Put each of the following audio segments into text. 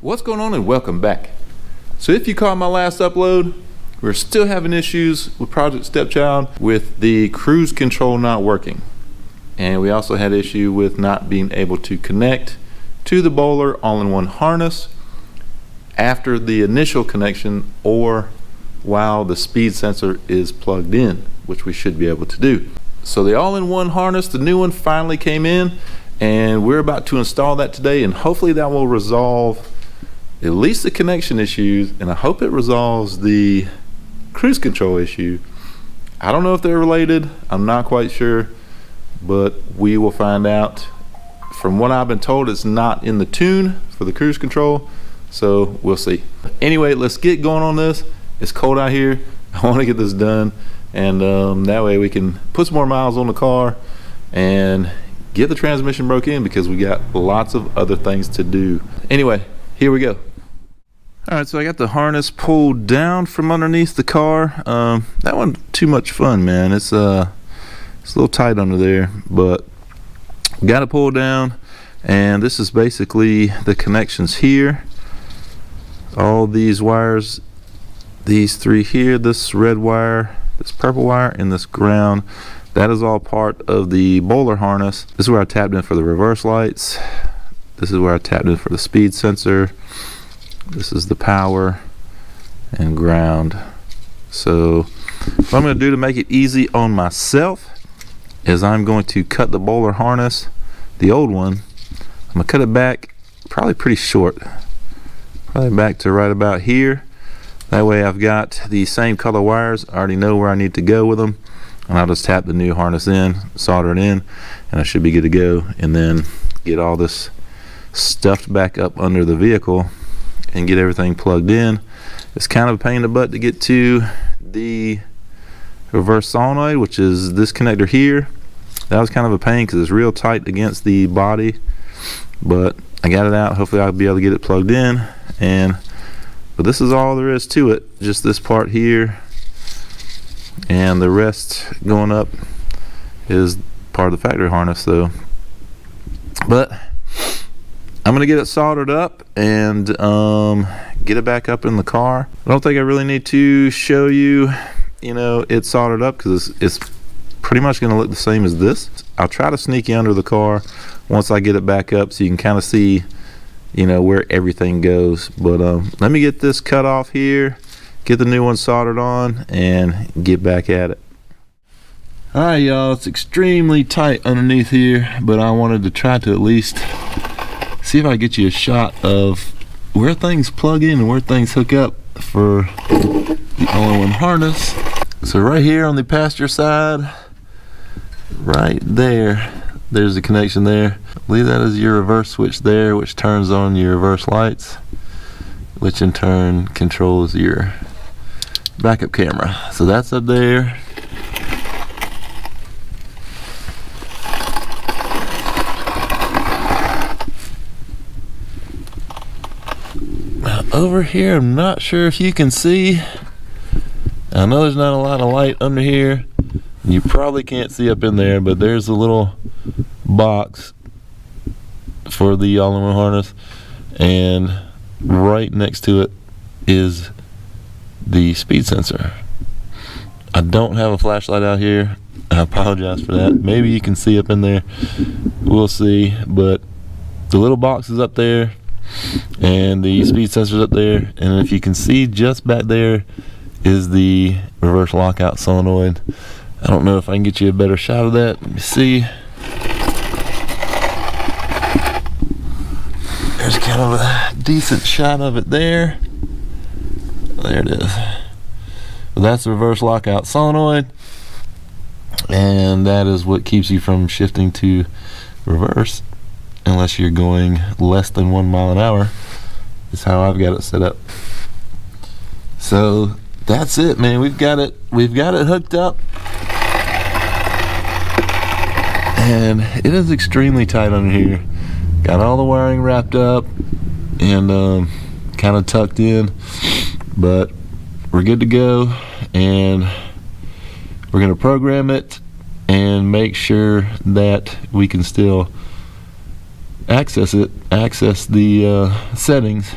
What's going on, and welcome back. So if you caught my last upload, we're still having issues with Project Stepchild with the cruise control not working, and we also had issue with not being able to connect to the bowler all-in-one harness after the initial connection or while the speed sensor is plugged in, which we should be able to do. So the all-in-one harness, the new one, finally came in, and we're about to install that today, and hopefully that will resolve at least the connection issues, and I hope it resolves the cruise control issue. I don't know if they're related, I'm not quite sure, but we will find out. From what I've been told, it's not in the tune for the cruise control, so we'll see. Anyway, let's get going on this. It's cold out here. I want to get this done, and that way we can put some more miles on the car and get the transmission broke in, because we got lots of other things to do. Anyway, here we go. All right, so I got the harness pulled down from underneath the car. That wasn't too much fun, man. It's a little tight under there, but got it pulled down, and this is basically the connections here. All these wires, these three here, this red wire, this purple wire, and this ground, that is all part of the bowler harness. This is where I tapped in for the reverse lights. This is where I tapped in for the speed sensor. This is the power and ground. So what I'm going to do to make it easy on myself is I'm going to cut the bowler harness, the old one. I'm going to cut it back probably pretty short, probably back to right about here. That way I've got the same color wires. I already know where I need to go with them, and I'll just tap the new harness in, solder it in, and I should be good to go, and then get all this stuffed back up under the vehicle and get everything plugged in. It's kind of a pain in the butt to get to the reverse solenoid, which is this connector here. That was kind of a pain because it's real tight against the body, but I got it out. Hopefully I'll be able to get it plugged in, but this is all there is to it, just this part here, and the rest going up is part of the factory harness though. But I'm gonna get it soldered up and get it back up in the car. I don't think I really need to show you, it's soldered up, because it's pretty much gonna look the same as this. I'll try to sneak you under the car once I get it back up, so you can kind of see, where everything goes. But let me get this cut off here, get the new one soldered on, and get back at it. All right, y'all, it's extremely tight underneath here, but I wanted to try to at least see if I get you a shot of where things plug in and where things hook up for the all-in-one harness. So right here on the passenger side, right there's the connection there. I believe that is your reverse switch there, which turns on your reverse lights, which in turn controls your backup camera. So that's up there. Over here, I'm not sure if you can see. I know there's not a lot of light under here. You probably can't see up in there, but there's a little box for the all-in-one harness, and right next to it is the speed sensor. I don't have a flashlight out here. I apologize for that. Maybe you can see up in there. We'll see. But the little box is up there, and the speed sensor's up there, and if you can see, just back there is the reverse lockout solenoid. I don't know if I can get you a better shot of that. Let me see. There's kind of a decent shot of it there. There it is. But that's the reverse lockout solenoid, and that is what keeps you from shifting to reverse unless you're going less than 1 mile an hour, is how I've got it set up. So that's it, man. We've got it hooked up, and it is extremely tight under here. Got all the wiring wrapped up and kind of tucked in, but we're good to go, and we're going to program it and make sure that we can still access the settings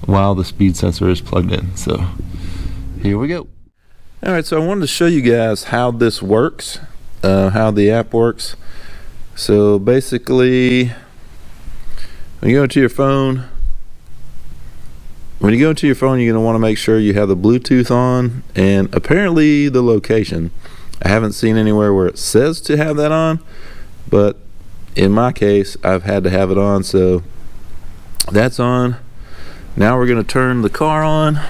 while the speed sensor is plugged in. So here we go. All right, so I wanted to show you guys how this works, how the app works. So basically, when you go into your phone, you're going to want to make sure you have the Bluetooth on and apparently the location. I haven't seen anywhere where it says to have that on, but in my case, I've had to have it on, so that's on. Now we're going to turn the car on.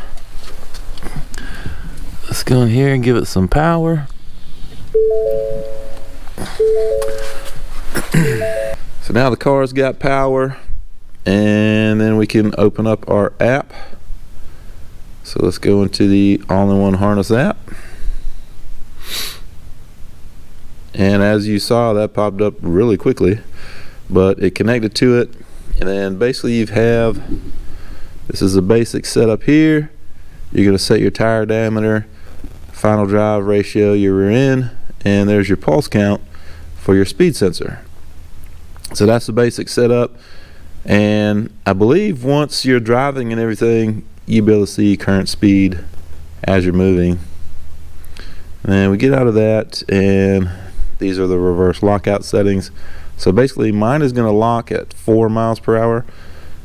Let's go in here and give it some power. So now the car's got power, and then we can open up our app. So let's go into the all-in-one harness app. And as you saw, that popped up really quickly, but it connected to it. And then basically you have, this is a basic setup here. You're going to set your tire diameter, final drive ratio, your rear end, and there's your pulse count for your speed sensor. So that's the basic setup. And I believe once you're driving and everything, you'll be able to see current speed as you're moving. And we get out of that, and these are the reverse lockout settings. So basically mine is going to lock at 4 miles per hour.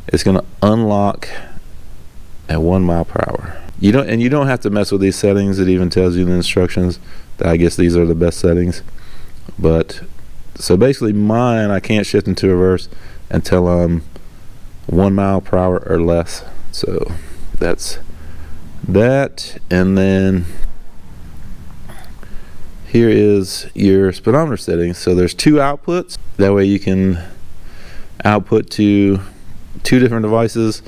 It's going to unlock at 1 mile per hour. You don't have to mess with these settings. It even tells you in the instructions that I guess these are the best settings. But so basically mine, I can't shift into reverse until I'm 1 mile per hour or less. So that's that. And then here is your speedometer settings. So there's 2 outputs. That way you can output to 2 different devices,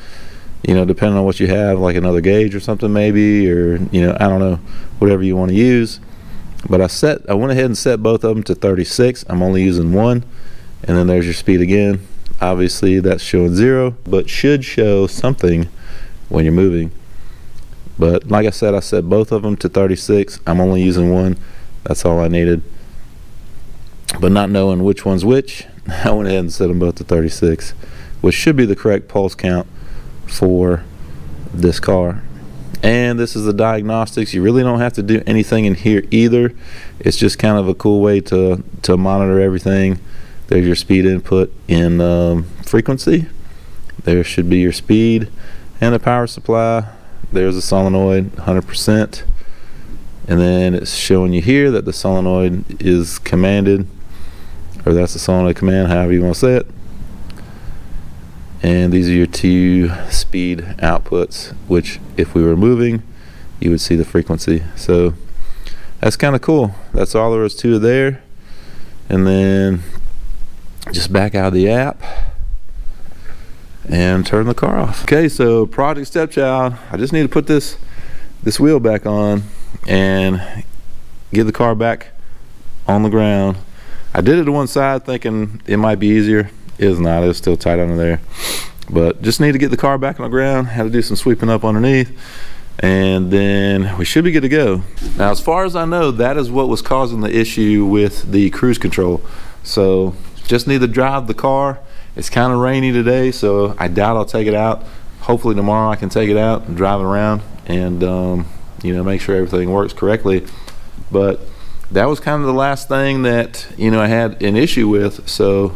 you know, depending on what you have, like another gauge or something maybe, or, you know, I don't know, whatever you want to use. But I went ahead and set both of them to 36. I'm only using one. And then there's your speed again. Obviously that's showing 0, but should show something when you're moving. But like I said, I set both of them to 36. I'm only using one. That's all I needed. But not knowing which one's which, I went ahead and set them both to 36, which should be the correct pulse count for this car. And this is the diagnostics. You really don't have to do anything in here either. It's just kind of a cool way to monitor everything. There's your speed input in frequency. There should be your speed and the power supply. There's a solenoid, 100%. And then it's showing you here that the solenoid is commanded, or that's the solenoid command, however you want to say it. And these are your 2 speed outputs, which if we were moving, you would see the frequency. So that's kind of cool. That's all there is to it there. And then just back out of the app and turn the car off. Okay, so Project Stepchild, I just need to put this wheel back on and get the car back on the ground. I did it to one side thinking it might be easier. It is not. It's still tight under there. But just need to get the car back on the ground. Had to do some sweeping up underneath, and then we should be good to go. Now, as far as I know, that is what was causing the issue with the cruise control. So just need to drive the car. It's kind of rainy today, so I doubt I'll take it out. Hopefully tomorrow I can take it out and drive it around and you know, make sure everything works correctly. But that was kind of the last thing that, you know, I had an issue with. So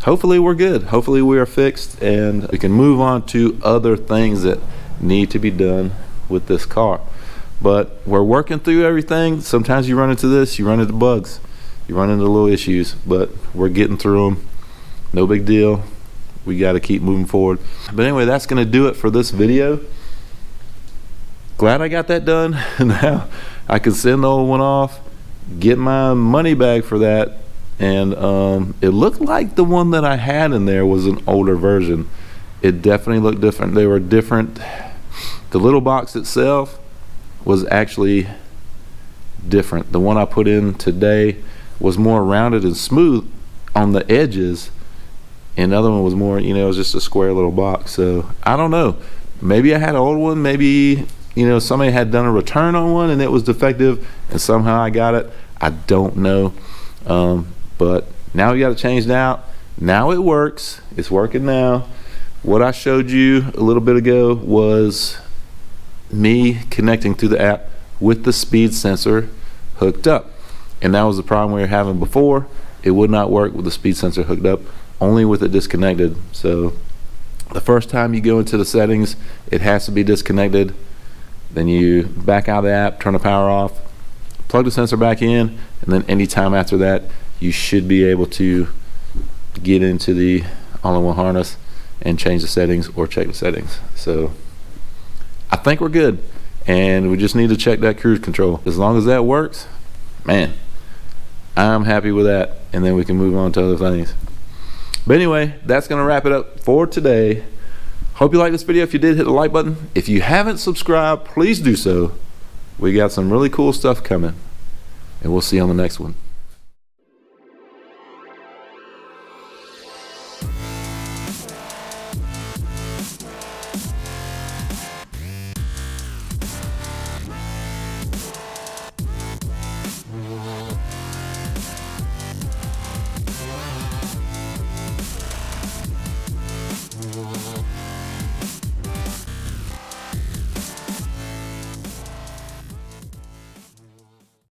hopefully we're good. Hopefully we are fixed and we can move on to other things that need to be done with this car. But we're working through everything. Sometimes you run into this, you run into bugs, you run into little issues, but we're getting through them. No big deal. We got to keep moving forward. But anyway, that's going to do it for this video. Glad I got that done. Now I can send the old one off, get my money back for that. And it looked like the one that I had in there was an older version. It definitely looked different. They were different. The little box itself was actually different. The one I put in today was more rounded and smooth on the edges, and the other one was more, you know, it was just a square little box. So I don't know, maybe I had an old one, maybe, you know, somebody had done a return on one and it was defective and somehow I got it. I don't know. But now we got to change it out. Now it works. It's working now. What I showed you a little bit ago was me connecting through the app with the speed sensor hooked up, and that was the problem we were having before. It would not work with the speed sensor hooked up, only with it disconnected. So the first time you go into the settings, it has to be disconnected. Then you back out of the app, turn the power off, plug the sensor back in, and then anytime after that you should be able to get into the all-in-one harness and change the settings or check the settings. So I think we're good, and we just need to check that cruise control. As long as that works, man, I'm happy with that, and then we can move on to other things. But anyway, that's gonna wrap it up for today. Hope you liked this video. If you did, hit the like button. If you haven't subscribed, please do so. We got some really cool stuff coming, and we'll see you on the next one.